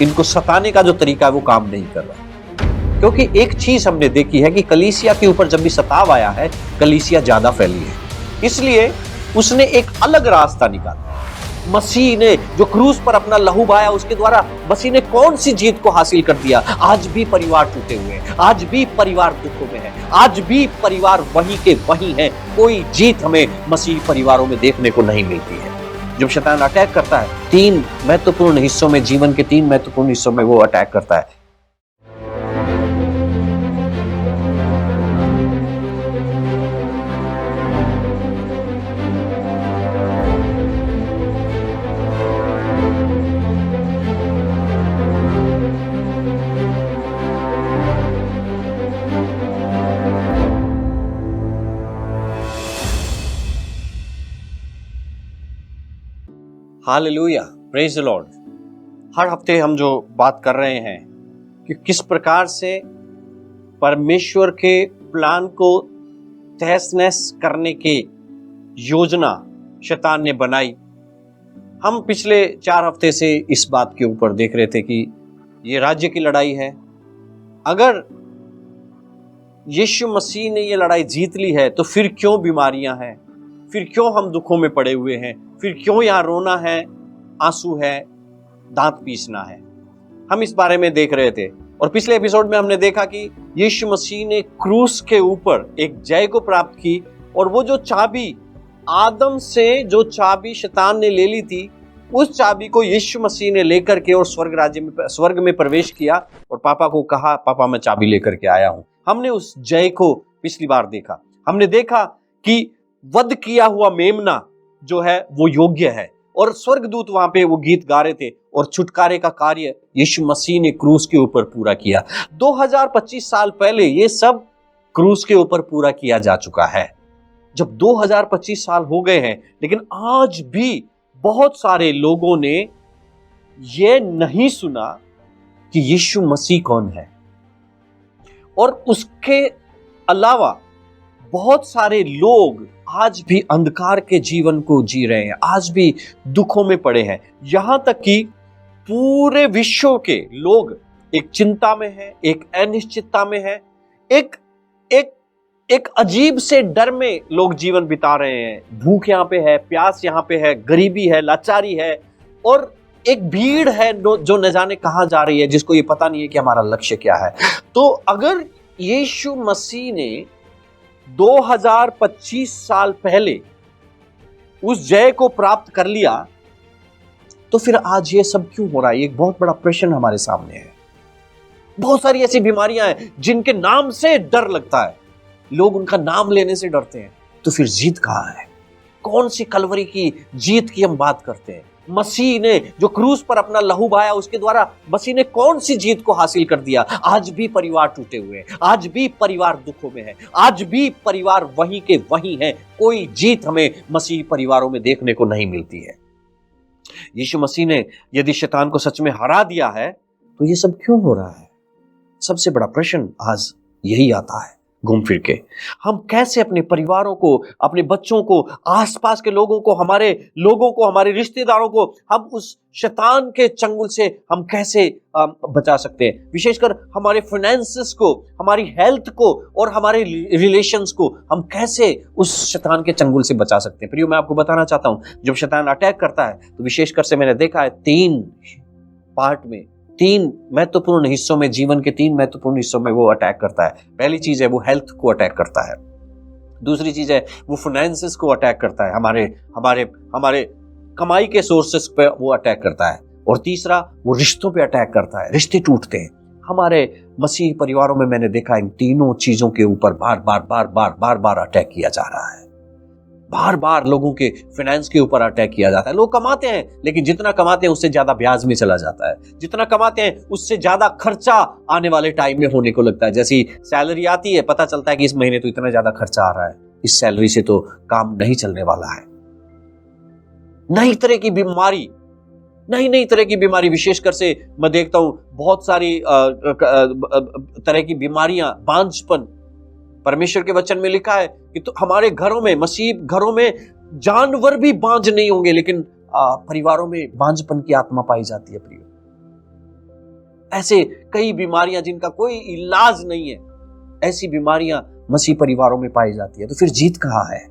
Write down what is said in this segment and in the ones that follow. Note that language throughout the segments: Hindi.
इनको सताने का जो तरीका है वो काम नहीं कर रहा। क्योंकि एक चीज हमने देखी है कि कलीसिया के ऊपर जब भी सताव आया है, कलीसिया ज्यादा फैली है, इसलिए उसने एक अलग रास्ता निकाला। मसीह ने जो क्रूस पर अपना लहू बहाया, उसके द्वारा मसीह ने कौन सी जीत को हासिल कर दिया? आज भी परिवार टूटे हुए हैं, आज भी परिवार दुखों में है, आज भी परिवार वहीं के वहीं है। कोई जीत हमें मसीह परिवारों में देखने को नहीं मिलती है। जब शैतान अटैक करता है, 3 महत्वपूर्ण हिस्सों में, जीवन के 3 महत्वपूर्ण हिस्सों में वो अटैक करता है। Hallelujah, praise the Lord. हर हफ्ते हम जो बात कर रहे हैं कि किस प्रकार से परमेश्वर के प्लान को तहस-नहस करने की योजना शैतान ने बनाई। हम पिछले 4 हफ्ते से इस बात के ऊपर देख रहे थे कि ये राज्य की लड़ाई है। अगर यीशु मसीह ने ये लड़ाई जीत ली है तो फिर क्यों बीमारियां हैं, फिर क्यों हम दुखों में पड़े हुए हैं, फिर क्यों यहाँ रोना है, आंसू है, दांत पीसना है। हम इस बारे में देख रहे थे और पिछले एपिसोड में हमने देखा कि यीशु मसीह ने क्रूस के ऊपर एक जय को प्राप्त की और वो जो चाबी आदम से, जो चाबी शैतान ने ले ली थी, उस चाबी को यीशु मसीह ने लेकर के और स्वर्ग में प्रवेश किया और पापा को कहा, पापा मैं चाबी लेकर के आया हूं। हमने उस जय को पिछली बार देखा। हमने देखा कि वध किया हुआ मेमना जो है वो योग्य है और स्वर्गदूत वहां पे वो गीत गा रहे थे और छुटकारे का कार्य यीशु मसीह ने क्रूस के ऊपर पूरा किया। 2025 साल पहले ये सब क्रूस के ऊपर पूरा किया जा चुका है। जब 2025 साल हो गए हैं, लेकिन आज भी बहुत सारे लोगों ने ये नहीं सुना कि यीशु मसीह कौन है। और उसके अलावा बहुत सारे लोग आज भी अंधकार के जीवन को जी रहे हैं, आज भी दुखों में पड़े हैं। यहां तक कि पूरे विश्व के लोग एक चिंता में हैं, एक अनिश्चितता में हैं, एक अजीब से डर में लोग जीवन बिता रहे हैं। भूख यहाँ पे है, प्यास यहाँ पे है, गरीबी है, लाचारी है और एक भीड़ है जो न जाने कहां जा रही है, जिसको ये पता नहीं है कि हमारा लक्ष्य क्या है। तो अगर यीशु मसीह ने 2025 साल पहले उस जय को प्राप्त कर लिया तो फिर आज ये सब क्यों हो रहा है? एक बहुत बड़ा प्रश्न हमारे सामने है। बहुत सारी ऐसी बीमारियां हैं जिनके नाम से डर लगता है, लोग उनका नाम लेने से डरते हैं। तो फिर जीत कहां है? कौन सी कलवरी की जीत की हम बात करते हैं? मसीह ने जो क्रूस पर अपना लहू बहाया, उसके द्वारा मसीह ने कौन सी जीत को हासिल कर दिया? आज भी परिवार टूटे हुए हैं, आज भी परिवार दुखों में है, आज भी परिवार वहीं के वहीं है। कोई जीत हमें मसीह परिवारों में देखने को नहीं मिलती है। यीशु मसीह ने यदि शैतान को सच में हरा दिया है तो ये सब क्यों हो रहा है? सबसे बड़ा प्रश्न आज यही आता है घूम फिर के। हम कैसे अपने परिवारों को, अपने बच्चों को, आसपास के लोगों को, हमारे रिश्तेदारों को हम उस शैतान के चंगुल से हम कैसे बचा सकते हैं? विशेषकर हमारे फाइनेंसेस को, हमारी हेल्थ को और हमारे रिलेशंस को हम कैसे उस शैतान के चंगुल से बचा सकते हैं? प्रियो, मैं आपको बताना चाहता हूं, जब शैतान अटैक करता है तो विशेषकर से मैंने देखा है 3 पार्ट में, 3 महत्वपूर्ण हिस्सों में, जीवन के 3 महत्वपूर्ण हिस्सों में वो अटैक करता है। पहली चीज है वो हेल्थ को अटैक करता है, दूसरी चीज है वो फाइनेंसेस को अटैक करता है, हमारे कमाई के सोर्सेस पे वो अटैक करता है, और तीसरा वो रिश्तों पे अटैक करता है, रिश्ते टूटते हैं। हमारे मसीह परिवारों में मैंने देखा इन तीनों चीजों के ऊपर बार बार अटैक किया जा रहा है। बार बार लोगों के फाइनेंस के ऊपर अटैक किया जाता है। लोग कमाते हैं, लेकिन जितना कमाते हैं उससे ज्यादा ब्याज में चला जाता है, जितना कमाते हैं उससे ज्यादा खर्चा आने वाले टाइम में होने को लगता है। जैसी सैलरी आती है पता चलता है कि इस महीने तो इतना ज्यादा खर्चा आ रहा है, इस सैलरी से तो काम नहीं चलने वाला है। नई तरह की बीमारी, विशेषकर से मैं देखता हूं बहुत सारी तरह की बीमारियां, बांझपन। परमेश्वर के वचन में लिखा है कि तो हमारे घरों में, मसीह घरों में जानवर भी बांझ नहीं होंगे, लेकिन परिवारों में बांझपन की आत्मा पाई जाती है। प्रियो, ऐसे कई बीमारियां जिनका कोई इलाज नहीं है, ऐसी बीमारियां मसीह परिवारों में पाई जाती है। तो फिर जीत कहां है?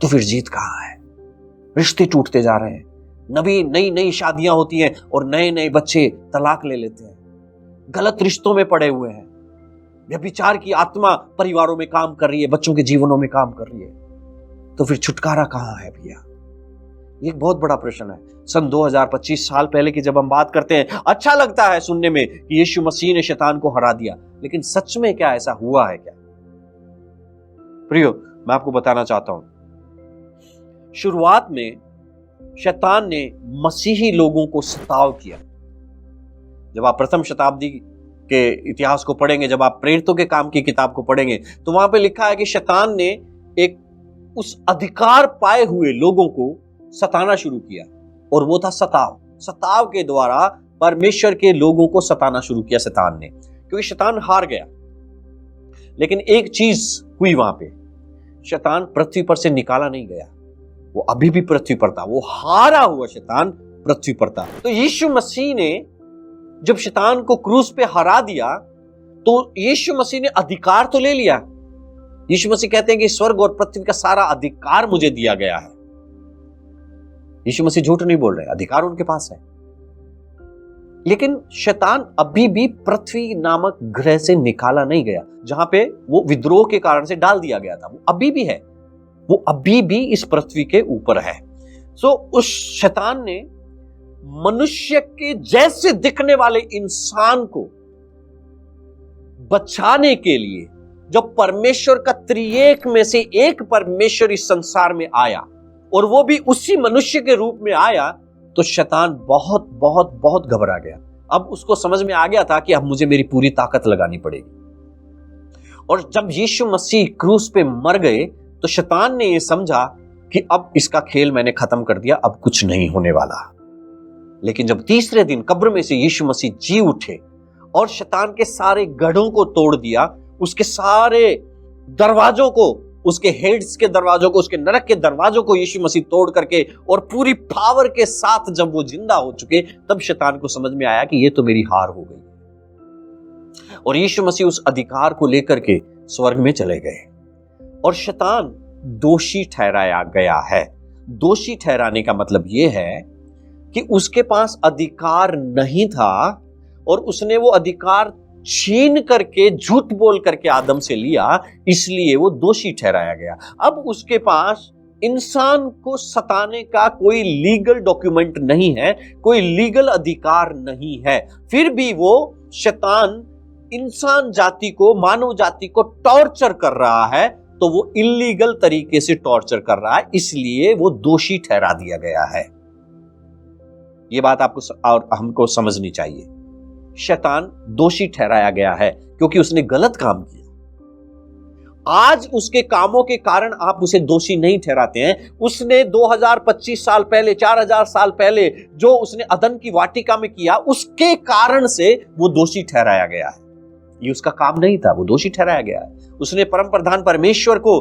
तो फिर जीत कहां है? रिश्ते टूटते जा रहे हैं, नई नई शादियां होती हैं और नए नए बच्चे तलाक ले लेते हैं, गलत रिश्तों में पड़े हुए हैं, व्यभिचार की आत्मा परिवारों में काम कर रही है, बच्चों के जीवनों में काम कर रही है। तो फिर छुटकारा कहां है भैया? ये एक बहुत बड़ा प्रश्न है। सन 2025 साल पहले की जब हम बात करते हैं, अच्छा लगता है सुनने में कि यीशु मसीह ने शैतान को हरा दिया, लेकिन सच में क्या ऐसा हुआ है क्या? प्रियो, मैं आपको बताना चाहता हूं, शुरुआत में शैतान ने मसीही लोगों को सताव किया। जब आप प्रथम शताब्दी के इतिहास को पढ़ेंगे, जब आप प्रेरितों के काम की किताब को पढ़ेंगे, तो वहां पे लिखा है कि शैतान ने एक उस अधिकार पाए हुए लोगों को सताना शुरू किया, और वो था सताव। सताव के द्वारा परमेश्वर के लोगों को सताना शुरू किया शैतान ने, क्योंकि शैतान हार गया। लेकिन एक चीज हुई वहां पे, शैतान पृथ्वी पर से निकाला नहीं गया, वो अभी भी पृथ्वी पर था। वो हारा हुआ शैतान पृथ्वी पर था। तो यीशु मसीह ने जब शैतान को क्रूस पे हरा दिया, तो यीशु मसीह ने अधिकार तो ले लिया। यीशु मसीह कहते हैं कि स्वर्ग और पृथ्वी का सारा अधिकार मुझे दिया गया है। यीशु मसीह झूठ नहीं बोल रहे, अधिकार उनके पास है। लेकिन शैतान अभी भी पृथ्वी नामक ग्रह से निकाला नहीं गया, जहां पे वो विद्रोह के कारण से डाल दिया गया था। वो अभी भी है, वो अभी भी इस पृथ्वी के ऊपर है। उस शैतान ने मनुष्य के जैसे दिखने वाले इंसान को बचाने के लिए, जब परमेश्वर का त्रिएक में से एक परमेश्वर इस संसार में आया, और वो भी उसी मनुष्य के रूप में आया, तो शैतान बहुत बहुत बहुत घबरा गया। अब उसको समझ में आ गया था कि अब मुझे मेरी पूरी ताकत लगानी पड़ेगी। और जब यीशु मसीह क्रूस पे मर गए, तो शैतान ने यह समझा कि अब इसका खेल मैंने खत्म कर दिया, अब कुछ नहीं होने वाला। लेकिन जब तीसरे दिन कब्र में से यीशु मसीह जी उठे और शैतान के सारे गढ़ों को तोड़ दिया, उसके सारे दरवाजों को, उसके हेड्स के दरवाजों को, उसके नरक के दरवाजों को यीशु मसीह तोड़ करके और पूरी पावर के साथ जब वो जिंदा हो चुके, तब शैतान को समझ में आया कि ये तो मेरी हार हो गई। और यीशु मसीह उस अधिकार को लेकर के स्वर्ग में चले गए, और शैतान दोषी ठहराया गया है। दोषी ठहराने का मतलब यह है कि उसके पास अधिकार नहीं था, और उसने वो अधिकार छीन करके, झूठ बोल करके आदम से लिया, इसलिए वो दोषी ठहराया गया। अब उसके पास इंसान को सताने का कोई लीगल डॉक्यूमेंट नहीं है, कोई लीगल अधिकार नहीं है। फिर भी वो शैतान इंसान जाति को, मानव जाति को टॉर्चर कर रहा है, तो वो इलीगल तरीके से टॉर्चर कर रहा है, इसलिए वो दोषी ठहरा दिया गया है। ये बात आपको और हमको समझनी चाहिए। शैतान दोषी ठहराया गया है क्योंकि उसने गलत काम किया। आज उसके कामों के कारण आप उसे दोषी नहीं ठहराते हैं। उसने 2025 साल पहले, 4000 साल पहले जो उसने अदन की वाटिका में किया, उसके कारण से वो दोषी ठहराया गया है। ये उसका काम नहीं था, वो दोषी ठहराया गया है। उसने परम प्रधान परमेश्वर को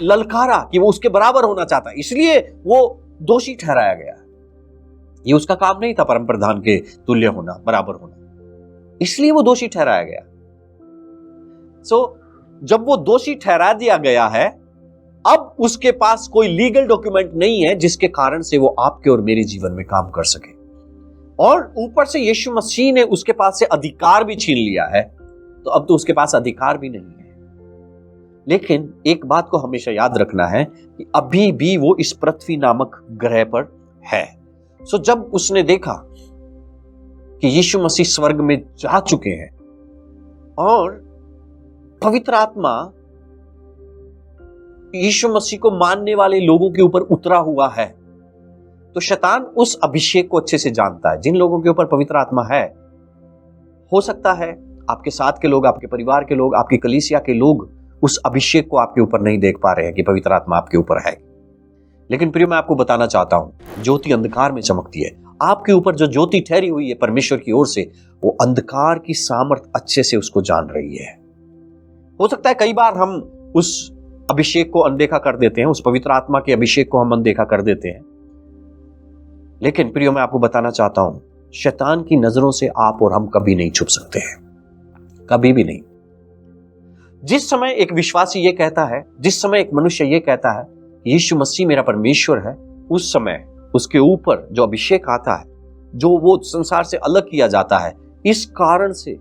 ललकारा कि वो उसके बराबर होना चाहता, इसलिए वो दोषी ठहराया गया। ये उसका काम नहीं था परम प्रधान के तुल्य होना, बराबर होना, इसलिए वो दोषी ठहराया गया। जब वो दोषी ठहरा दिया गया है, अब उसके पास कोई लीगल डॉक्यूमेंट नहीं है जिसके कारण से वो आपके और मेरे जीवन में काम कर सके। और ऊपर से यीशु मसीह ने उसके पास से अधिकार भी छीन लिया है, तो अब तो उसके पास अधिकार भी नहीं है। लेकिन एक बात को हमेशा याद रखना है कि अभी भी वो इस पृथ्वी नामक ग्रह पर है। जब उसने देखा कि यीशु मसीह स्वर्ग में जा चुके हैं और पवित्र आत्मा यीशु मसीह को मानने वाले लोगों के ऊपर उतरा हुआ है, तो शैतान उस अभिषेक को अच्छे से जानता है। जिन लोगों के ऊपर पवित्र आत्मा है, हो सकता है आपके साथ के लोग, आपके परिवार के लोग, आपकी कलीसिया के लोग उस अभिषेक को आपके ऊपर नहीं देख पा रहे हैं कि पवित्र आत्मा आपके ऊपर है। लेकिन प्रिय, मैं आपको बताना चाहता हूं, ज्योति अंधकार में चमकती है। आपके ऊपर जो ज्योति ठहरी हुई है परमेश्वर की ओर से, वो अंधकार की सामर्थ अच्छे से उसको जान रही है। हो सकता है कई बार हम उस अभिषेक को अनदेखा कर देते हैं, उस पवित्र आत्मा के अभिषेक को हम अनदेखा कर देते हैं। लेकिन प्रियो, मैं आपको बताना चाहता हूं, शैतान की नजरों से आप और हम कभी नहीं छुप सकते हैं, कभी भी नहीं। जिस समय एक विश्वासी ये कहता है, जिस समय एक मनुष्य ये कहता है यीशु मसीह मेरा परमेश्वर है, उस समय उसके ऊपर जो अभिषेक आता है, जो वो संसार से अलग किया जाता है, इस कारण से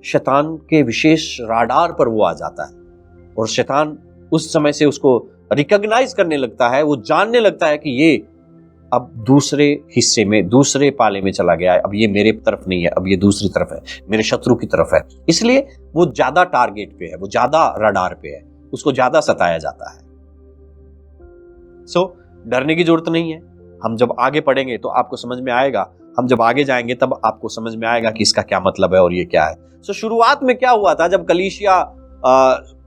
शैतान के विशेष राडार पर वो आ जाता है और शैतान उस समय से उसको रिकॉग्नाइज करने लगता है, वो जानने लगता है कि ये अब दूसरे हिस्से में, दूसरे पाले में चला गया है, अब ये मेरे तरफ नहीं है, अब ये दूसरी तरफ है, मेरे शत्रु की तरफ है। इसलिए वो ज्यादा टारगेट पे है, वो ज्यादा रडार पे है, उसको ज्यादा सताया जाता है। डरने की जरूरत नहीं है। हम जब आगे पढ़ेंगे तो आपको समझ में आएगा, हम जब आगे जाएंगे तब आपको समझ में आएगा कि इसका क्या मतलब है और ये क्या है। शुरुआत में क्या हुआ था, जब कलीसिया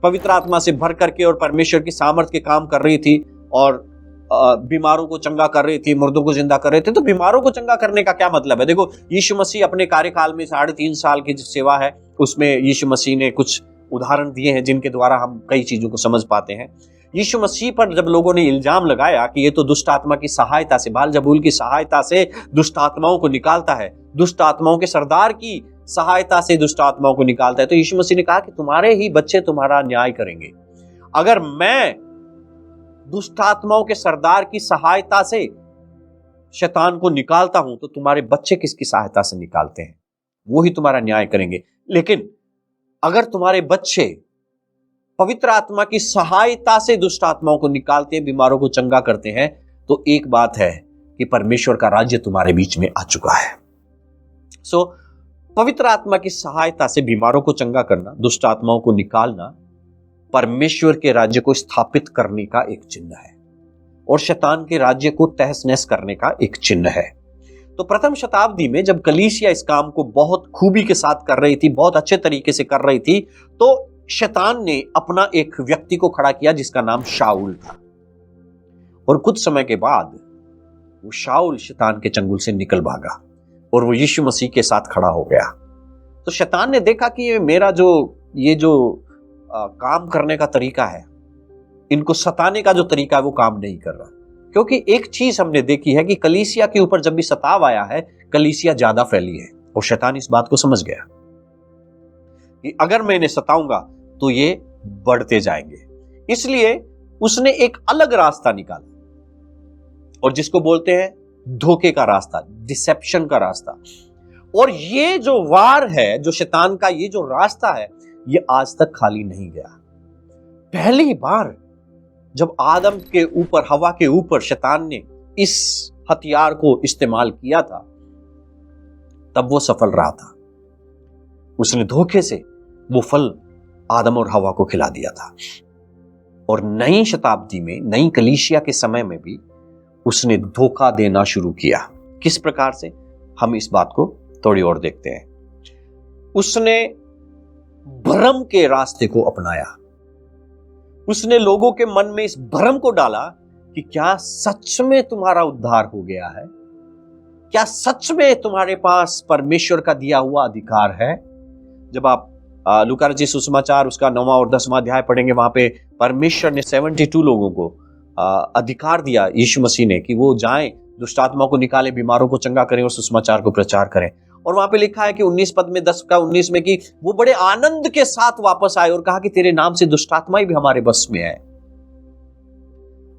पवित्र आत्मा से भर करके और परमेश्वर की सामर्थ के काम कर रही थी और बीमारों को चंगा कर रही थी, मुर्दों को जिंदा कर रहे थे, तो बीमारों को चंगा करने का क्या मतलब है? देखो, यीशु मसीह अपने कार्यकाल में 3.5 साल की जो सेवा है उसमें यीशु मसीह ने कुछ उदाहरण दिए हैं जिनके द्वारा हम कई चीजों को समझ पाते हैं। यीशु मसीह पर जब लोगों ने इल्जाम लगाया कि ये तो दुष्ट आत्मा की सहायता से, बाल-जबूल की सहायता से दुष्ट आत्माओं को निकालता है, दुष्ट आत्माओं के सरदार की सहायता से दुष्ट आत्माओं को निकालता है, तो यीशु मसीह ने कहा कि तुम्हारे ही बच्चे तुम्हारा न्याय करेंगे। अगर मैं दुष्ट आत्माओं के सरदार की सहायता से शैतान को निकालता हूं तो तुम्हारे बच्चे किसकी सहायता से निकालते हैं? वो ही तुम्हारा न्याय करेंगे। लेकिन अगर तुम्हारे बच्चे पवित्र आत्मा की सहायता से दुष्ट आत्माओं को निकालते हैं, बीमारों को चंगा करते हैं, तो एक बात है कि परमेश्वर का राज्य तुम्हारे बीच में आ चुका है। पवित्र आत्मा की सहायता से बीमारों को चंगा करना, दुष्ट आत्माओं को निकालना परमेश्वर के राज्य को स्थापित करने का एक चिन्ह है और शैतान के राज्य को तहस नहस करने का एक चिन्ह है। तो प्रथम शताब्दी में जब कलीसिया इस काम को बहुत खूबी के साथ कर रही थी, बहुत अच्छे तरीके से कर रही थी, तो शैतान ने अपना एक व्यक्ति को खड़ा किया जिसका नाम शाऊल था। और कुछ समय के बाद वो शाऊल शैतान के चंगुल से निकल भागा और वो यीशु मसीह के साथ खड़ा हो गया। तो शैतान ने देखा कि ये जो काम करने का तरीका है, इनको सताने का जो तरीका है वो काम नहीं कर रहा। क्योंकि एक चीज हमने देखी है कि कलीसिया के ऊपर जब भी सताव आया है, कलीसिया ज्यादा फैली है और शैतान इस बात को समझ गया कि अगर मैं इन्हें सताऊंगा तो ये बढ़ते जाएंगे। इसलिए उसने एक अलग रास्ता निकाला और जिसको बोलते हैं धोखे का रास्ता, डिसेप्शन का रास्ता। और ये जो वार है, जो शैतान का ये जो रास्ता है, ये आज तक खाली नहीं गया। पहली बार जब आदम के ऊपर, हवा के ऊपर शैतान ने इस हथियार को इस्तेमाल किया था, तब वो सफल रहा था। उसने धोखे से वो फल आदम और हवा को खिला दिया था। और नई शताब्दी में, नई कलीसिया के समय में भी उसने धोखा देना शुरू किया। किस प्रकार से, हम इस बात को थोड़ी और देखते हैं। उसने भ्रम के रास्ते को अपनाया। उसने लोगों के मन में इस भ्रम को डाला कि क्या सच में तुम्हारा उद्धार हो गया है? क्या सच में तुम्हारे पास परमेश्वर का दिया हुआ अधिकार है? जब आप लूका रचित सुसमाचार उसका 9वां और 10वां अध्याय पढ़ेंगे, वहां पे परमेश्वर ने 72 लोगों को अधिकार दिया यीशु मसीह ने कि वो जाएं, दुष्ट आत्मा को निकालें, बीमारों को चंगा करें और सुसमाचार को प्रचार करें। और वहां पे लिखा है कि 19 पद में 10 का 19 में कि वो बड़े आनंद के साथ वापस आए और कहा कि तेरे नाम से दुष्ट आत्माएं भी हमारे बस में है।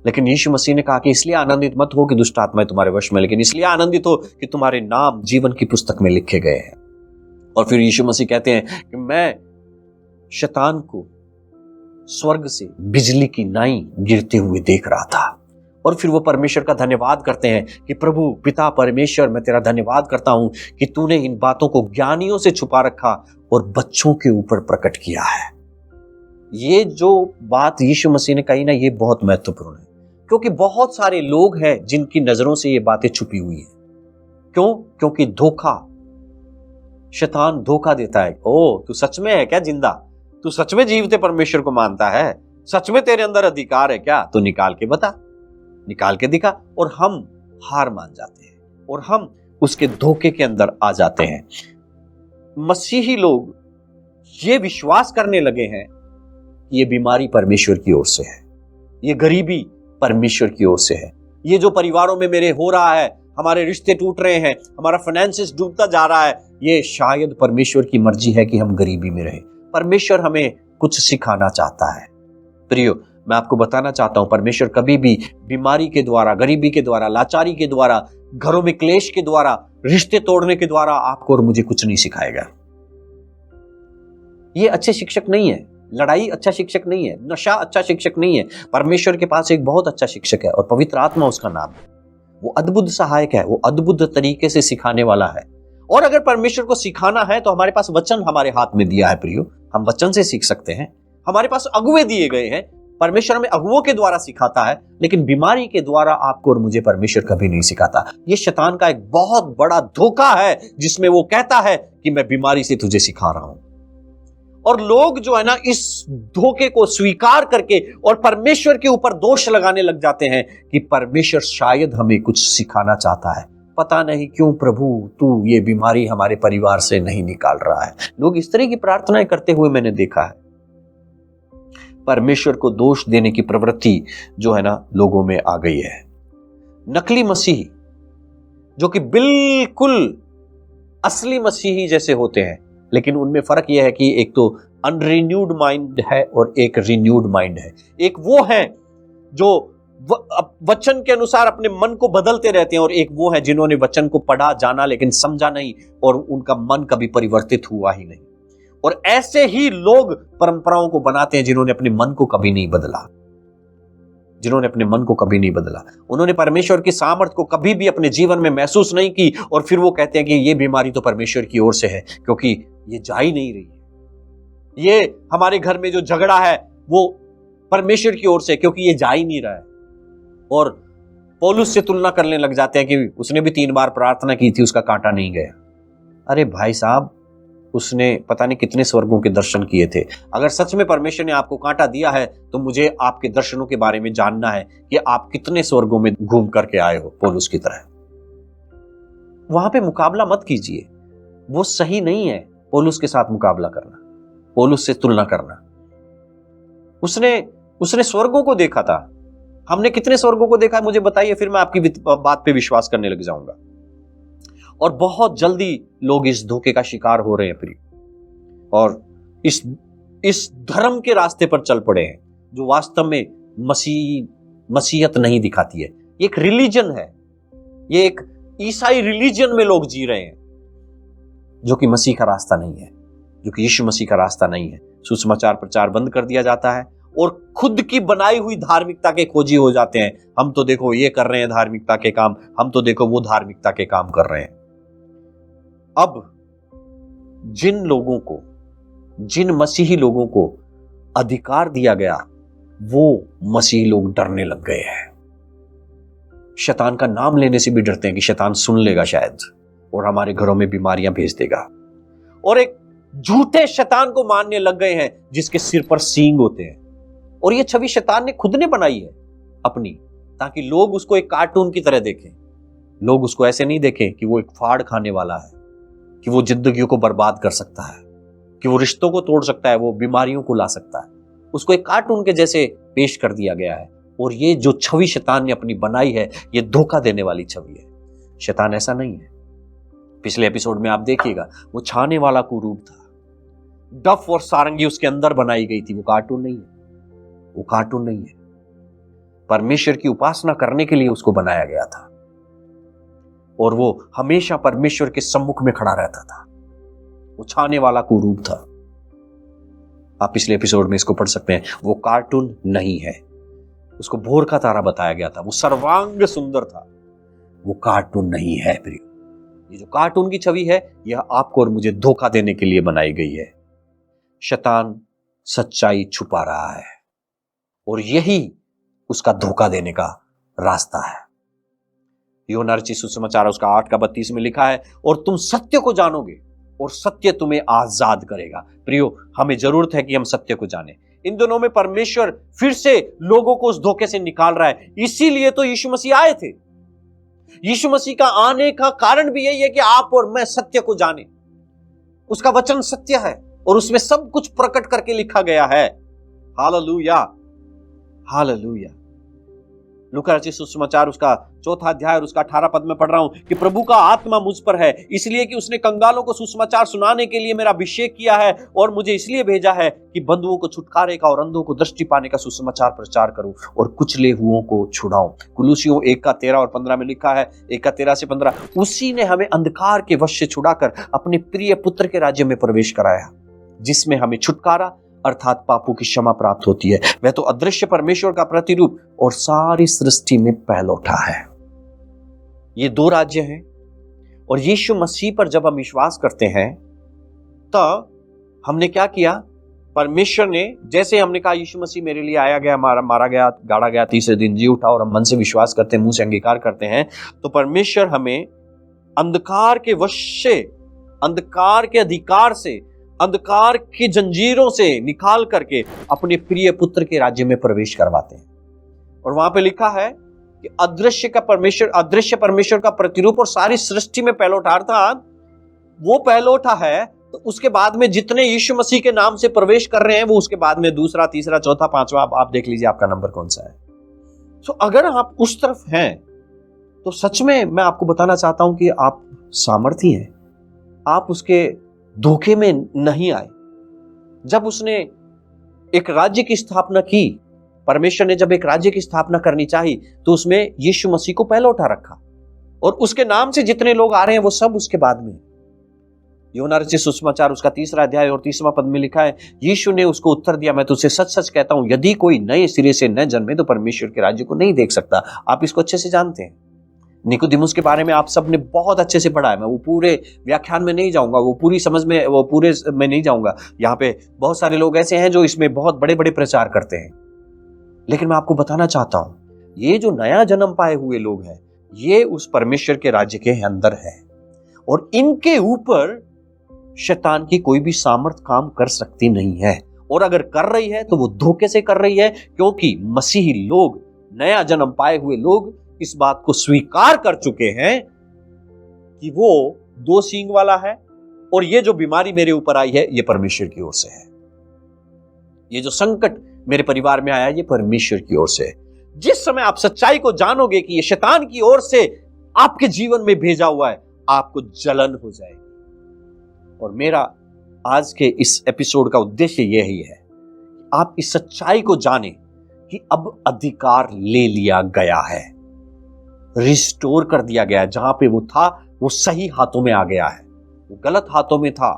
लेकिन यीशु मसीह ने कहा कि इसलिए आनंदित मत हो कि दुष्ट आत्माएं तुम्हारे वश में, लेकिन इसलिए आनंदित हो कि तुम्हारे नाम जीवन की पुस्तक में लिखे गए हैं। और फिर यीशु मसीह कहते हैं कि मैं शैतान को स्वर्ग से बिजली की नाई गिरते हुए देख रहा था। और फिर वो परमेश्वर का धन्यवाद करते हैं कि प्रभु पिता परमेश्वर, मैं तेरा धन्यवाद करता हूं कि तूने इन बातों को ज्ञानियों से छुपा रखा और बच्चों के ऊपर प्रकट किया है। ये जो बात यीशु मसीह ने कही ना, ये बहुत महत्वपूर्ण है, क्योंकि बहुत सारे लोग हैं जिनकी नजरों से ये बातें छुपी हुई हैं। क्यों? क्योंकि धोखा, शैतान धोखा देता है। ओ, तू सच में है क्या जिंदा? तू सच में जीवते परमेश्वर को मानता है? सच में तेरे अंदर अधिकार है क्या? तो निकाल के बता, निकाल के दिखा। और हम हार मान जाते हैं और हम उसके धोखे के अंदर आ जाते हैं। मसीही लोग ये विश्वास करने लगे हैं कि ये बीमारी परमेश्वर की ओर से है, ये गरीबी परमेश्वर की ओर से है, ये जो परिवारों में मेरे हो रहा है, हमारे रिश्ते टूट रहे हैं, हमारा फाइनेंसिस डूबता जा रहा है, ये शायद परमेश्वर की मर्जी है कि हम गरीबी में रहें। परमेश्वर हमें कुछ सिखाना चाहता है। प्रियो, मैं आपको बताना चाहता हूं, परमेश्वर कभी भी बीमारी के द्वारा, गरीबी के द्वारा, लाचारी के द्वारा, घरों में क्लेश के द्वारा, रिश्ते तोड़ने के द्वारा आपको और मुझे कुछ नहीं सिखाएगा। ये अच्छे शिक्षक नहीं है। लड़ाई अच्छा शिक्षक नहीं है, नशा अच्छा शिक्षक नहीं है। परमेश्वर के पास एक बहुत अच्छा शिक्षक है और पवित्र आत्मा उसका नाम है। वो अद्भुत सहायक है, वो अद्भुत तरीके से सिखाने वाला है। और अगर परमेश्वर को सिखाना है तो हमारे पास वचन हमारे हाथ में दिया है प्रियो, हम वचन से सीख सकते हैं। हमारे पास अगुवे दिए गए हैं, परमेश्वर हमें अगुवों के द्वारा सिखाता है, लेकिन बीमारी के द्वारा आपको और मुझे परमेश्वर कभी नहीं सिखाता। ये शैतान का एक बहुत बड़ा धोखा है, जिसमें वो कहता है कि मैं बीमारी से तुझे सिखा रहा हूं। और लोग जो है ना, इस धोखे को स्वीकार करके और परमेश्वर के ऊपर दोष लगाने लग जाते हैं कि परमेश्वर शायद हमें कुछ सिखाना चाहता है। पता नहीं क्यों प्रभु तू ये बीमारी हमारे परिवार से नहीं निकाल रहा है। लोग इस तरह की प्रार्थनाएं करते हुए मैंने देखा है। परमेश्वर को दोष देने की प्रवृत्ति जो है ना लोगों में आ गई है। नकली मसीही जो कि बिल्कुल असली मसीही जैसे होते हैं, लेकिन उनमें फर्क यह है कि एक तो अनरिन्यूड माइंड है और एक रिन्यूड माइंड है। एक वो है जो वचन के अनुसार अपने मन को बदलते रहते हैं, और एक वो है जिन्होंने वचन को पढ़ा, जाना, लेकिन समझा नहीं और उनका मन कभी परिवर्तित हुआ ही नहीं। और ऐसे ही लोग परंपराओं को बनाते हैं जिन्होंने अपने मन को कभी नहीं बदला, जिन्होंने अपने मन को कभी नहीं बदला। उन्होंने परमेश्वर की सामर्थ को कभी भी अपने जीवन में महसूस नहीं की, और फिर वो कहते हैं कि ये बीमारी तो परमेश्वर की ओर से है, क्योंकि ये जा ही नहीं रही है। ये हमारे घर में जो झगड़ा है वो परमेश्वर की ओर से, क्योंकि ये जा ही नहीं रहा है। और पौलुस से तुलना करने लग जाते हैं कि उसने भी 3 बार प्रार्थना की थी, उसका कांटा नहीं गया। अरे भाई साहब, उसने पता नहीं कितने स्वर्गों के दर्शन किए थे। अगर सच में परमेश्वर ने आपको कांटा दिया है तो मुझे आपके दर्शनों के बारे में जानना है कि आप कितने स्वर्गों में घूम करके आए हो पौलुस की तरह। वहां पे मुकाबला मत कीजिए, वो सही नहीं है पौलुस के साथ मुकाबला करना, पौलुस से तुलना करना। उसने स्वर्गों को देखा था। हमने कितने स्वर्गों को देखा मुझे बताइए, फिर मैं आपकी बात पे विश्वास करने लग जाऊंगा। और बहुत जल्दी लोग इस धोखे का शिकार हो रहे हैं प्रिय, और इस धर्म के रास्ते पर चल पड़े हैं जो वास्तव में मसीहत नहीं दिखाती है। ये एक रिलीजन है, ये एक ईसाई रिलीजन में लोग जी रहे हैं, जो कि मसीह का रास्ता नहीं है, जो कि यीशु मसीह का रास्ता नहीं है। सुसमाचार प्रचार बंद कर दिया जाता है और खुद की बनाई हुई धार्मिकता के खोजी हो जाते हैं। हम तो देखो ये कर रहे हैं धार्मिकता के काम, हम तो देखो वो धार्मिकता के काम कर रहे हैं। अब जिन मसीही लोगों को अधिकार दिया गया, वो मसीही लोग डरने लग गए हैं। शैतान का नाम लेने से भी डरते हैं कि शैतान सुन लेगा शायद और हमारे घरों में बीमारियां भेज देगा। और एक झूठे शैतान को मानने लग गए हैं जिसके सिर पर सींग होते हैं। और ये छवि शैतान ने खुद ने बनाई है अपनी, ताकि लोग उसको एक कार्टून की तरह देखें। लोग उसको ऐसे नहीं देखें कि वो एक फाड़ खाने वाला है, कि वो जिंदगियों को बर्बाद कर सकता है, कि वो रिश्तों को तोड़ सकता है, वो बीमारियों को ला सकता है। उसको एक कार्टून के जैसे पेश कर दिया गया है। और ये जो छवि शैतान ने अपनी बनाई है, ये धोखा देने वाली छवि है। शैतान ऐसा नहीं है। पिछले एपिसोड में आप देखिएगा, वो छाने वाला कुरूप था, डफ और सारंगी उसके अंदर बनाई गई थी। वो कार्टून नहीं है, वो कार्टून नहीं है। परमेश्वर की उपासना करने के लिए उसको बनाया गया था, और वो हमेशा परमेश्वर के सम्मुख में खड़ा रहता था। वो छाने वाला कुरूप था। आप पिछले एपिसोड में इसको पढ़ सकते हैं। वो कार्टून नहीं है। उसको भोर का तारा बताया गया था, वो सर्वांग सुंदर था। वो कार्टून नहीं है प्रिय। ये जो कार्टून की छवि है, यह आपको और मुझे धोखा देने के लिए बनाई गई है। शैतान सच्चाई छुपा रहा है, और यही उसका धोखा देने का रास्ता है। यूहन्ना रचित सुसमाचार उसका 8:32 में लिखा है, और तुम सत्य को जानोगे और सत्य तुम्हें आजाद करेगा। प्रियो, हमें जरूरत है कि हम सत्य को जानें। इन दिनों में परमेश्वर फिर से लोगों को उस धोखे से निकाल रहा है। इसीलिए तो यीशु मसीह आए थे। यीशु मसीह का आने का कारण भी यही है कि आप और मैं सत्य को जाने। उसका वचन सत्य है और उसमें सब कुछ प्रकट करके लिखा गया है। Hallelujah, hallelujah. लूका रचित सुसमाचार उसका 4 अध्याय और उसका 18 पद में पढ़ रहा हूं कि प्रभु का आत्मा मुझ पर है, इसलिए कि उसने कंगालों को सुसमाचार सुनाने के लिए मेरा अभिषेक किया है और मुझे इसलिए भेजा है कि बंधुओं को छुटकारे का और अंधों को दृष्टि पाने का सुसमाचार प्रचार करूं और कुचले हुओं को छुड़ाऊं। कुलुसियों 1:13 और 15 में लिखा है, 1:13 से 15, उसी ने हमें अंधकार के वश से छुड़ाकर अपने प्रिय पुत्र के राज्य में प्रवेश कराया, जिसमें हमें छुटकारा अर्थात पापों की क्षमा प्राप्त होती है। वह तो अदृश्य परमेश्वर का प्रतिरूप और सारी सृष्टि में पहलौठा है। ये 2 राज्य हैं और यीशु मसीह पर जब हम विश्वास करते हैं तो हमने क्या किया, परमेश्वर ने, जैसे हमने कहा यीशु मसीह मेरे लिए आया गया, मारा गया, गाड़ा गया, तीसरे दिन जी उठा, और हम मन से विश्वास करते हैं, मुंह से अंगीकार करते हैं, तो परमेश्वर हमें अंधकार के वश से, अंधकार के अधिकार से, अंधकार की जंजीरों से निकाल करके अपने प्रिय पुत्र के राज्य में प्रवेश करवाते हैं। और वहां पे लिखा है कि अदृश्य परमेश्वर का प्रतिरूप और सारी सृष्टि में पहलौठा, अर्थात वो पहलौठा है, तो उसके बाद में जितने यीशु मसीह के नाम से प्रवेश कर रहे हैं वो उसके बाद में दूसरा, तीसरा, चौथा, पांचवा, आप देख लीजिए आपका नंबर कौन सा है। तो अगर आप उस तरफ हैं तो सच में मैं आपको बताना चाहता हूं कि आप सामर्थी हैं, आप उसके धोखे में नहीं आए। जब उसने एक राज्य की स्थापना की, परमेश्वर ने जब एक राज्य की स्थापना करनी चाहिए तो उसमें यीशु मसीह को पहले उठा रखा और उसके नाम से जितने लोग आ रहे हैं वो सब उसके बाद में। यूहन्ना रचित सुसमाचार उसका 3 अध्याय और 30वां पद में लिखा है, यीशु ने उसको उत्तर दिया, मैं तुझसे सच सच कहता हूं, यदि कोई नए सिरे से न जन्मे तो परमेश्वर के राज्य को नहीं देख सकता। आप इसको अच्छे से जानते हैं। निकोदिमुस के बारे में आप सब ने बहुत अच्छे से पढ़ा है, मैं वो पूरे व्याख्यान में नहीं जाऊंगा, वो पूरी समझ में, वो पूरे में नहीं जाऊंगा। यहाँ पे बहुत सारे लोग ऐसे हैं जो इसमें बहुत बड़े बड़े प्रचार करते हैं, लेकिन मैं आपको बताना चाहता हूं, ये जो नया जन्म पाए हुए लोग हैं, ये उस परमेश्वर के राज्य के अंदर है और इनके ऊपर शैतान की कोई भी सामर्थ काम कर सकती नहीं है, और अगर कर रही है तो वो धोखे से कर रही है, क्योंकि मसीही लोग, नया जन्म पाए हुए लोग इस बात को स्वीकार कर चुके हैं कि वो 2 सींग वाला है और ये जो बीमारी मेरे ऊपर आई है ये परमेश्वर की ओर से है, ये जो संकट मेरे परिवार में आया ये परमेश्वर की ओर से है। जिस समय आप सच्चाई को जानोगे कि ये शैतान की ओर से आपके जीवन में भेजा हुआ है, आपको जलन हो जाएगी। और मेरा आज के इस एपिसोड का उद्देश्य यही है, आप इस सच्चाई को जानें कि अब अधिकार ले लिया गया है, रिस्टोर कर दिया गया है। जहां पे वो था वो सही हाथों में आ गया है। वो गलत हाथों में था,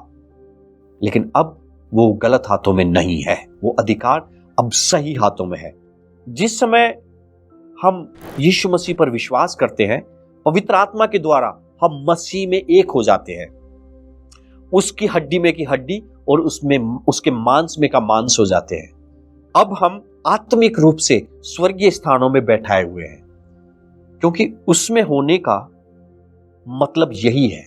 लेकिन अब वो गलत हाथों में नहीं है, वो अधिकार अब सही हाथों में है। जिस समय हम यीशु मसीह पर विश्वास करते हैं, पवित्र आत्मा के द्वारा हम मसीह में एक हो जाते हैं, उसकी हड्डी में की हड्डी और उसमें उसके मांस में का मांस हो जाते हैं। अब हम आत्मिक रूप से स्वर्गीय स्थानों में बैठाए हुए हैं, क्योंकि उसमें होने का मतलब यही है।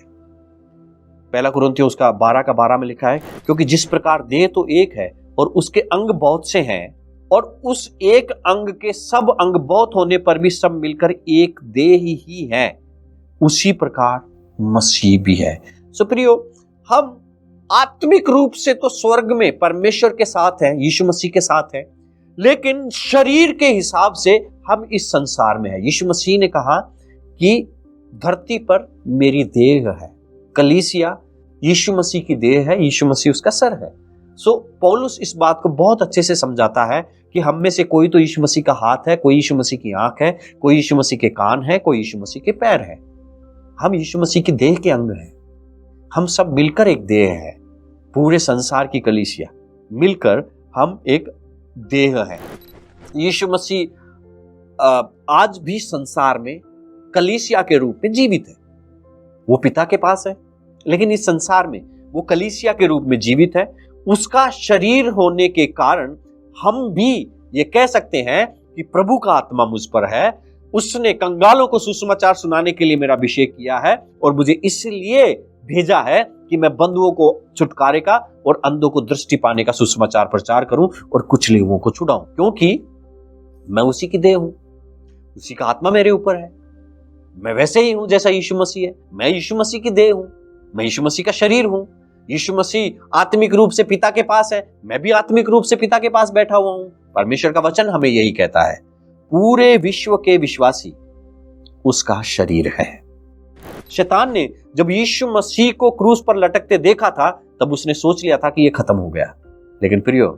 1 कुरिन्थियों उसका 12 में लिखा है, क्योंकि जिस प्रकार देह तो एक है और उसके अंग बहुत से हैं, और उस एक अंग के सब अंग बहुत होने पर भी सब मिलकर एक देह ही है, उसी प्रकार मसीह भी है। सो प्रियो, हम आत्मिक रूप से तो स्वर्ग में परमेश्वर के साथ हैं, यीशु मसीह के साथ हैं, लेकिन शरीर के हिसाब से हम इस संसार में हैं। यीशु मसीह ने कहा कि धरती पर मेरी देह है, कलीसिया यीशु मसीह की देह है, यीशु मसीह उसका सर है। सो पौलुस इस बात को बहुत अच्छे से समझाता है कि हम में से कोई तो यीशु मसीह का हाथ है, कोई यीशु मसीह की आंख है, कोई यीशु मसीह के कान है, कोई यीशु मसीह के पैर है। हम यीशु मसीह की देह के अंग हैं। हम सब मिलकर एक देह है, पूरे संसार की कलीसिया मिलकर हम एक देह है। यीशु मसीह आज भी संसार में कलीसिया के रूप में जीवित है। वो पिता के पास है, लेकिन इस संसार में वो कलीसिया के रूप में जीवित है। उसका शरीर होने के कारण हम भी ये कह सकते हैं कि प्रभु का आत्मा मुझ पर है, उसने कंगालों को सुसमाचार सुनाने के लिए मेरा अभिषेक किया है और मुझे इसलिए भेजा है कि मैं बंधुओं को छुटकारे का और अंधों को दृष्टि पाने का सुसमाचार प्रचार करूं और कुचले हुओं को छुड़ाऊं, क्योंकि मैं उसी की देह हूं, उसी का आत्मा मेरे ऊपर है। मैं वैसे ही हूं जैसा यीशु मसीह है। मैं यीशु मसीह की देह हूं, मैं यीशु मसीह का शरीर हूं। यीशु मसीह आत्मिक रूप से पिता के पास है, मैं भी आत्मिक रूप से पिता के पास बैठा हुआ हूं। परमेश्वर का वचन हमें यही कहता है। पूरे विश्व के विश्वासी उसका शरीर है। शैतान ने जब यीशु मसीह को क्रूस पर लटकते देखा था तब उसने सोच लिया था कि यह खत्म हो गया, लेकिन प्रियो,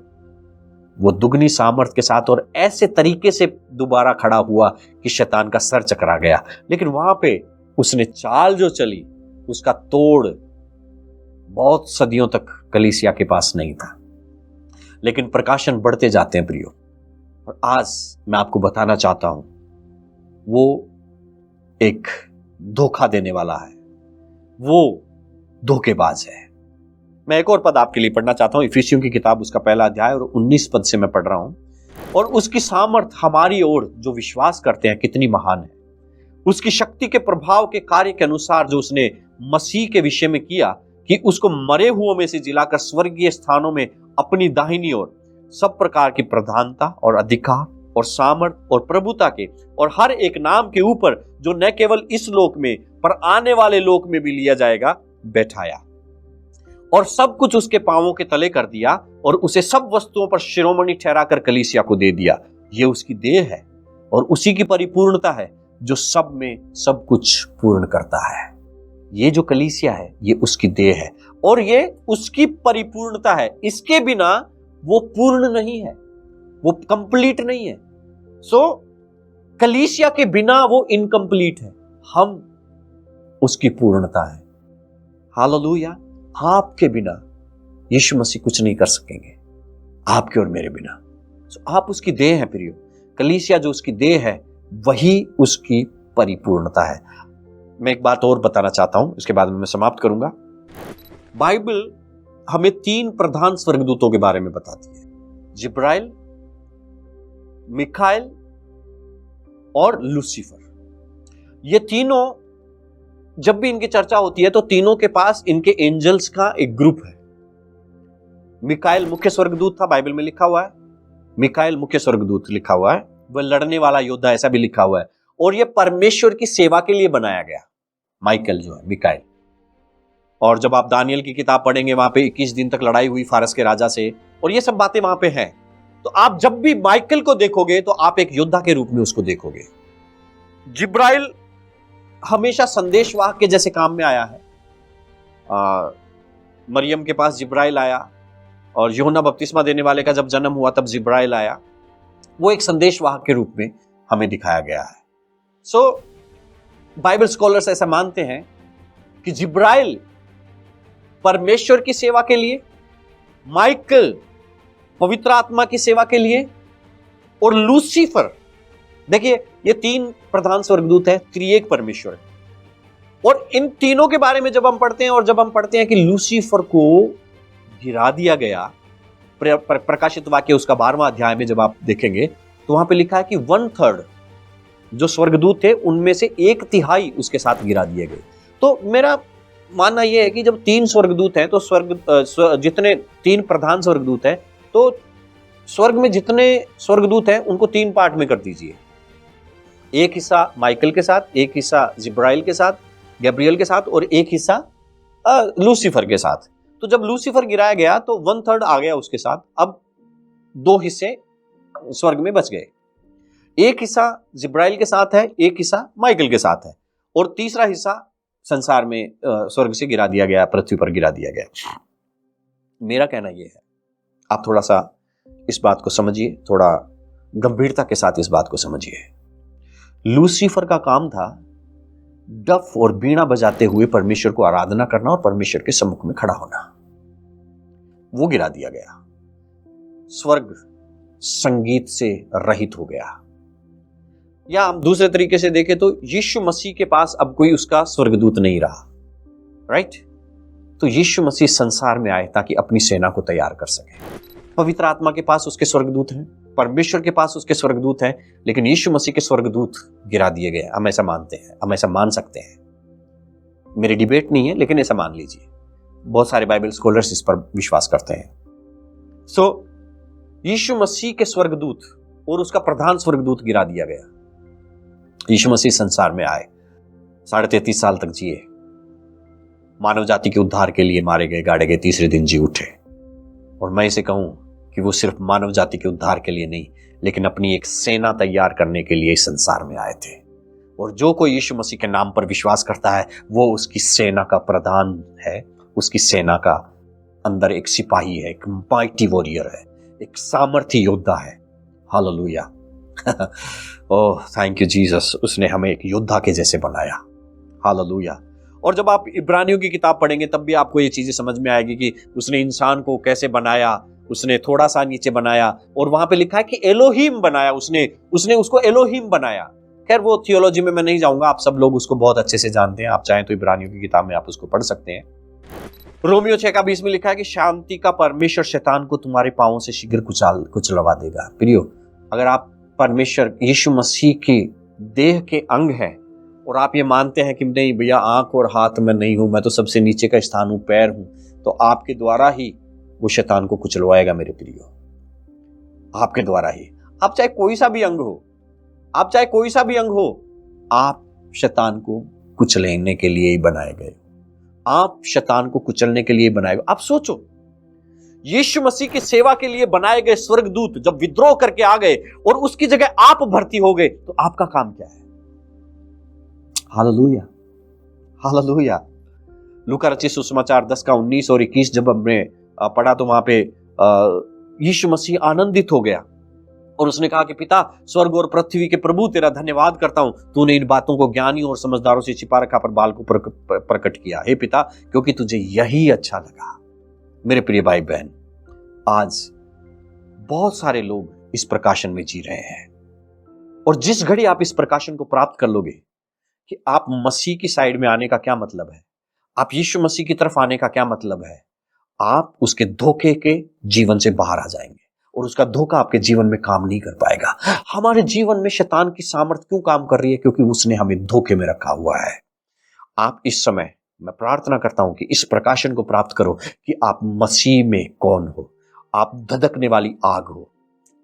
वो दुगनी सामर्थ के साथ और ऐसे तरीके से दोबारा खड़ा हुआ कि शैतान का सर चकरा गया। लेकिन वहां पे उसने चाल जो चली उसका तोड़ बहुत सदियों तक कलीसिया के पास नहीं था। लेकिन प्रकाशन बढ़ते जाते हैं प्रियो, और आज मैं आपको बताना चाहता हूं वो एक धोखा देने वाला है, वो धोखेबाज है। मैं एक और पद आपके लिए पढ़ना चाहता हूं, इफिसियों की किताब उसका पहला अध्याय और 19 पद से मैं पढ़ रहा हूं। और उसकी सामर्थ हमारी ओर जो विश्वास करते हैं कितनी महान है, उसकी शक्ति के प्रभाव के कार्य के अनुसार जो उसने मसीह के विषय में किया कि उसको मरे हुओं में से जिलाकर स्वर्गीय स्थानों में अपनी दाहिनी ओर सब प्रकार की प्रधानता और अधिकार और सामर्थ और प्रभुता के और हर एक नाम के ऊपर जो न केवल इस लोक में पर आने वाले लोक में भी लिया जाएगा बैठाया, और सब कुछ उसके पांवों के तले कर दिया और उसे सब वस्तुओं पर शिरोमणि ठहराकर कलीसिया को दे दिया। यह उसकी देह है और उसी की परिपूर्णता है जो सब में सब कुछ पूर्ण करता है। ये जो कलीसिया है ये उसकी देह है और ये उसकी परिपूर्णता है। इसके बिना वो पूर्ण नहीं है, वो कंप्लीट नहीं है। कलीसिया के बिना वो इनकम्प्लीट है, हम उसकी पूर्णता है। हालेलुया। आपके बिना यीशु मसीह कुछ नहीं कर सकेंगे, आपके और मेरे बिना। आप उसकी देह है प्रियो। कलीसिया जो उसकी देह है वही उसकी परिपूर्णता है। मैं एक बात और बताना चाहता हूं, इसके बाद में मैं समाप्त करूंगा। बाइबल हमें 3 प्रधान स्वर्गदूतों के बारे में बताती है, जिब्राइल, मिखाइल और लूसीफर। ये तीनों जब भी इनकी चर्चा होती है तो तीनों के पास इनके एंजल्स का एक ग्रुप है। मिकाइल मुख्य स्वर्गदूत था, बाइबल में लिखा हुआ है। मिकाइल मुख्य स्वर्गदूत लिखा हुआ है, वह लड़ने वाला योद्धा ऐसा भी लिखा हुआ है। और यह परमेश्वर की सेवा के लिए बनाया गया, माइकल जो है मिकाइल। और जब आप दानियल की किताब पढ़ेंगे वहां पे 21 दिन तक लड़ाई हुई फारस के राजा से, और ये सब बातें वहां पे हैं। तो आप जब भी माइकल को देखोगे तो आप एक योद्धा के रूप में उसको देखोगे। जिब्राइल हमेशा संदेशवाहक के जैसे काम में आया है। मरियम के पास जिब्राइल आया, और यूहन्ना बपतिस्मा देने वाले का जब जन्म हुआ तब जिब्राइल आया। वो एक संदेशवाहक के रूप में हमें दिखाया गया है। बाइबल स्कॉलर्स ऐसा मानते हैं कि जिब्राइल परमेश्वर की सेवा के लिए, माइकल पवित्र आत्मा की सेवा के लिए, और लूसीफर, देखिए ये 3 प्रधान स्वर्गदूत है, त्रिएक परमेश्वर है। और इन तीनों के बारे में जब हम पढ़ते हैं, और जब हम पढ़ते हैं कि लूसीफर को गिरा दिया गया, प्रकाशित वाक्य उसका 12वां अध्याय में जब आप देखेंगे तो वहां पे लिखा है कि 1/3 जो स्वर्गदूत थे उनमें से 1/3 उसके साथ गिरा दिए गए। तो मेरा मानना यह है कि जब 3 स्वर्गदूत हैं तो जितने 3 प्रधान स्वर्गदूत हैं तो स्वर्ग में जितने स्वर्गदूत हैं उनको 3 पार्ट में कर दीजिए। एक हिस्सा माइकल के साथ, एक हिस्सा जिब्राइल के साथ, गैब्रियल के साथ, और एक हिस्सा लूसीफर के साथ। तो जब लूसीफर गिराया गया तो 1/3 आ गया उसके साथ। अब 2 हिस्से स्वर्ग में बच गए। एक हिस्सा जिब्राइल के साथ है, एक हिस्सा माइकल के साथ है, और तीसरा हिस्सा संसार में स्वर्ग से गिरा दिया गया, पृथ्वी पर गिरा दिया गया। मेरा कहना यह है, आप थोड़ा सा इस बात को समझिए, थोड़ा गंभीरता के साथ इस बात को समझिए। लूसीफर का काम था डफ और बीड़ा बजाते हुए परमेश्वर को आराधना करना और परमेश्वर के सम्मुख में खड़ा होना। वो गिरा दिया गया, स्वर्ग संगीत से रहित हो गया। या हम दूसरे तरीके से देखें तो यीशु मसीह के पास अब कोई उसका स्वर्गदूत नहीं रहा, राइट? तो यीशु मसीह संसार में आए ताकि अपनी सेना को तैयार कर सके। पवित्र आत्मा के पास उसके स्वर्गदूत हैं, परमेश्वर के पास उसके स्वर्गदूत हैं, लेकिन यीशु मसीह के स्वर्गदूत गिरा दिए गए। हम ऐसा मानते हैं, हम ऐसा मान सकते हैं। मेरी डिबेट नहीं है, लेकिन ऐसा मान लीजिए। बहुत सारे बाइबल स्कॉलर्स इस पर विश्वास करते हैं। यीशु मसीह के स्वर्गदूत और उसका प्रधान स्वर्गदूत गिरा दिया गया। यीशु मसीह संसार में आए, 33.5 साल तक जिए, मानव जाति के उद्धार के लिए मारे गए, गाड़े गए, तीसरे दिन जी उठे। और मैं इसे कहूं कि वो सिर्फ मानव जाति के उद्धार के लिए नहीं, लेकिन अपनी एक सेना तैयार करने के लिए इस संसार में आए थे। और जो कोई यीशु मसीह के नाम पर विश्वास करता है वो उसकी सेना का प्रधान है, उसकी सेना का अंदर एक सिपाही है, एक माइटी वॉरियर है, एक सामर्थी योद्धा है। Hallelujah. Oh thank you Jesus, उसने हमें एक योद्धा के जैसे बनाया। हालेलुया। और जब आप इब्रानियों की किताब पढ़ेंगे तब भी आपको ये चीजें समझ में आएगी कि उसने इंसान को कैसे बनाया, उसने थोड़ा सा नीचे बनाया और वहां पे लिखा है कि एलोहिम बनाया, उसने उसको एलोहिम बनाया। खैर वो थियोलॉजी में मैं नहीं जाऊंगा, आप सब लोग उसको बहुत अच्छे से जानते हैं, आप चाहें तो इब्रानियों की किताब में आप उसको पढ़ सकते हैं। रोमियो 6:20 में लिखा है कि शांति का परमेश्वर शैतान को तुम्हारे पांवों से शीघ्र कुचलवा देगा। प्रियो, अगर आप परमेश्वर यीशु मसीह की देह के अंग हैं और आप ये मानते हैं कि नहीं भैया आंख और हाथ में नहीं हूं, मैं तो सबसे नीचे का स्थान हूं, पैर हूं, तो आपके द्वारा ही वो शैतान को कुचलवाएगा मेरे प्रियो, आपके द्वारा ही। आप चाहे कोई सा भी अंग हो, आप चाहे कोई सा भी अंग हो, आप शैतान को कुचलने के लिए ही बनाए गए, आप शैतान को कुचलने के लिए बनाए गए। आप सोचो, यीशु मसीह की सेवा के लिए बनाए गए स्वर्गदूत जब विद्रोह करके आ गए और उसकी जगह आप भर्ती हो गए, तो आपका काम क्या है? Hallelujah, hallelujah. लूका रचित सुसमाचार 10:19 और 21 जब हमने पढ़ा तो वहां पे यीशु मसीह आनंदित हो गया और उसने कहा कि पिता, स्वर्ग और पृथ्वी के प्रभु, तेरा धन्यवाद करता हूं, तूने इन बातों को ज्ञानियों और समझदारों से छिपा रखा पर बाल को प्रकट किया। हे पिता, क्योंकि तुझे यही अच्छा लगा। मेरे प्रिय भाई बहन, आज बहुत सारे लोग इस प्रकाशन में जी रहे हैं और जिस घड़ी आप इस प्रकाशन को प्राप्त कर लोगे कि आप मसीह की साइड में आने का क्या मतलब है, आप यीशु मसीह की तरफ आने का क्या मतलब है, आप उसके धोखे के जीवन से बाहर आ जाएंगे और उसका धोखा आपके जीवन में काम नहीं कर पाएगा। हमारे जीवन में शैतान की सामर्थ क्यों काम कर रही है? क्योंकि उसने हमें धोखे में रखा हुआ है। आप इस समय, मैं प्रार्थना करता हूं कि इस प्रकाशन को प्राप्त करो कि आप मसीह में कौन हो। आप धधकने वाली आग हो,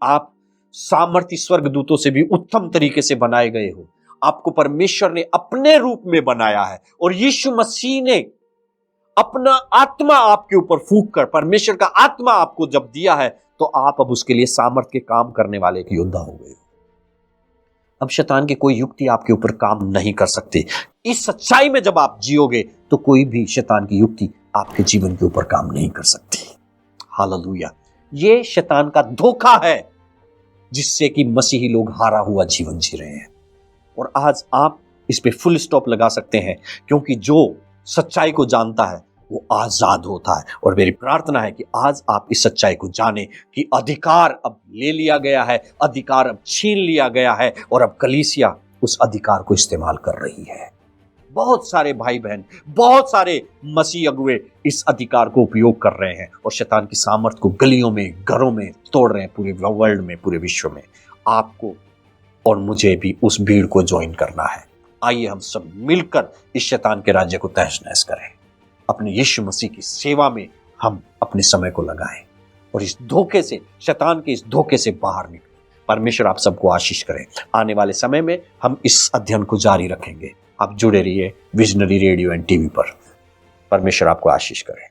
आप सामर्थी स्वर्गदूतों से भी उत्तम तरीके से बनाए गए हो। आपको परमेश्वर ने अपने रूप में बनाया है और यीशु मसीह ने अपना आत्मा आपके ऊपर फूंक कर, परमेश्वर का आत्मा आपको जब दिया है, तो आप अब उसके लिए सामर्थ के काम करने वाले एक योद्धा हो गए हो। अब शैतान की कोई युक्ति आपके ऊपर काम नहीं कर सकती। इस सच्चाई में जब आप जियोगे तो कोई भी शैतान की युक्ति आपके जीवन के ऊपर काम नहीं कर सकती। हालेलुया। ये शैतान का धोखा है जिससे कि मसीही लोग हारा हुआ जीवन जी रहे हैं और आज आप इस पे फुल स्टॉप लगा सकते हैं, क्योंकि जो सच्चाई को जानता है वो आजाद होता है। और मेरी प्रार्थना है कि आज आप इस सच्चाई को जानें कि अधिकार अब ले लिया गया है, अधिकार अब छीन लिया गया है और अब कलीसिया उस अधिकार को इस्तेमाल कर रही है। बहुत सारे भाई बहन, बहुत सारे मसीह अगुए इस अधिकार को उपयोग कर रहे हैं और शैतान की सामर्थ को गलियों में, घरों में तोड़ रहे हैं, पूरे वर्ल्ड में, पूरे विश्व में। आपको और मुझे भी उस भीड़ को ज्वाइन करना है। आइए हम सब मिलकर इस शैतान के राज्य को तहस नहस करें। अपने यीशु मसीह की सेवा में हम अपने समय को लगाएं और इस धोखे से, शैतान के इस धोखे से बाहर निकलें। परमेश्वर आप सबको आशीष करें। आने वाले समय में हम इस अध्ययन को जारी रखेंगे। आप जुड़े रहिए विजनरी रेडियो एंड टीवी पर। परमेश्वर आपको आशीष करें।